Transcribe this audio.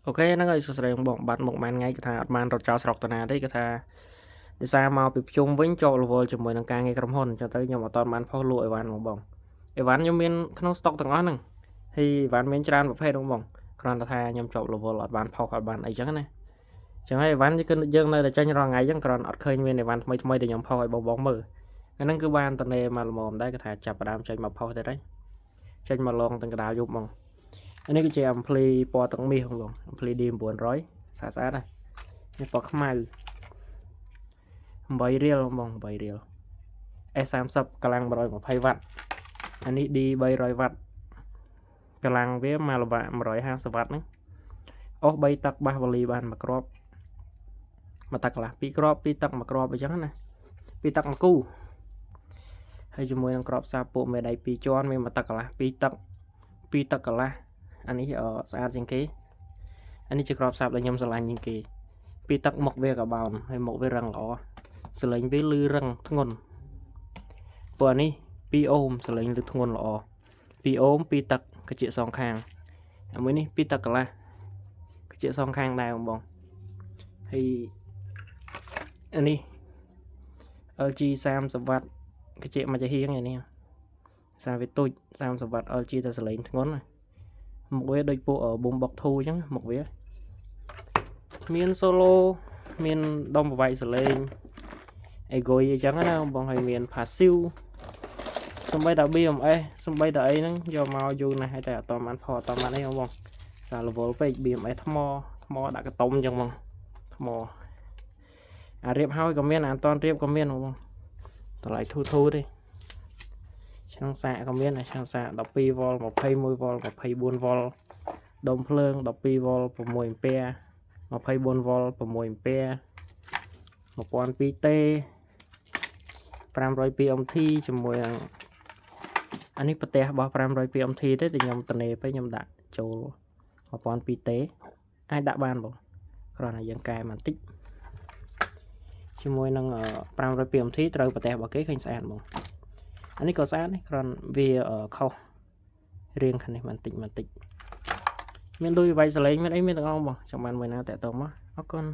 ok nó gọi số sợi bỏng bật một màn ngay cái thà màn rọt trào sọc tận đấy cái thà để xa mau bị chung với cho level cho mình càng ngày cầm hồn cho tới nhưng mà toàn màn phao lụi ván một bỏng cái ván như miền không stock từng ngón nè thì ván miền tràn một phe đúng bỏng còn thà nhầm chọn level ở ván phao ở ván ấy chẳng này chẳng hay ván như cơn dương này là tranh rong ngày chẳng còn ở khơi miền này ván mấy để nhầm phao ở bóng bóng mờ cái năng cứ ban tận này mà mồm đây cái thà chập vào đám tranh mà phao thế đấy tranh mà lon từng cái đào dụng bỏng anh ấy cái chơi play po tầng mi không bỏng play đêm buồn rối xa đây cái po khmai 8 រៀលបង8រៀល S30 កម្លាំង120 វ៉ាត់អានេះ D 300 វ៉ាត់កម្លាំងវាមកល្បាក់150 វ៉ាត់ហ្នឹងអស់3ទឹកបាសវ៉ាលីបានមួយគ្រាប់មួយទឹកកន្លះ2គ្រាប់2ទឹកមួយគ្រាប់អញ្ចឹងណា2ទឹកមួយគូហើយជាមួយនឹងគ្រាប់សាពួកមេដៃ2ជាន់មានមួយទឹកកន្លះ2ទឹក2ទឹកកន្លះអានេះស្អាតជាងគេអានេះជាគ្រាប់សាប់ដែលខ្ញុំស្រឡាញ់ជាងគេ2ទឹកមុខវាក៏បោនហើយមុខវារឹងល្អសលេងវាលឺរឹងធ្ងន់ព្រោះអានេះ2អូមសលេងលឺធ្ងន់ល្អ2អូម2ទឹកកជាសងខាងមួយនេះ2ទឹកកន្លះកជាសងខាងដែរបងហើយអានេះ LG 30 វ៉ាត់កជាមកជាហៀងឯនេះសារវាទូច30 វ៉ាត់ LG តែសលេងធ្ងន់មុខវាដូចពួក Boombox 2 អញ្ចឹងមុខវាមាន solo មានដុំប្រវាយសលេងអីគួយអញ្ចឹងណាបងឲ្យមាន passive សំបីតា BMS សំបីតាអីហ្នឹងយកមកយូរណាស់ហើយតែអត់តបានផអត់តបានអីបងសារ level ពេក BMS ថ្មដាក់កតុំអញ្ចឹងបងថ្មអារៀបហើយក៏មានអាអត់តរៀបក៏មានបងតម្លៃធូរទេឆ្នាំងសាកក៏មានឆ្នាំងសាក 12V 21V 24V ដុំភ្លើង 12V 6A 24V 6A 1002T 502MT ជាមួយនឹងអានេះប្រទេសរបស់ 502MT ទេតែខ្ញុំតនេទៅខ្ញុំដាក់ចូល 1002T អាចដាក់បានបងគ្រាន់តែយើងកែបន្តិចជាមួយនឹង 502MT ត្រូវប្រទេសរបស់គេឃើញស្អាតបងអានេះក៏ស្អាតនេះគ្រាន់វាខុសរៀងខាងនេះបន្តិចមានដូចវាយសលេងមានអីមានទាំងអស់បងចាំបានមួយណាតាក់ទងមកអរគុណ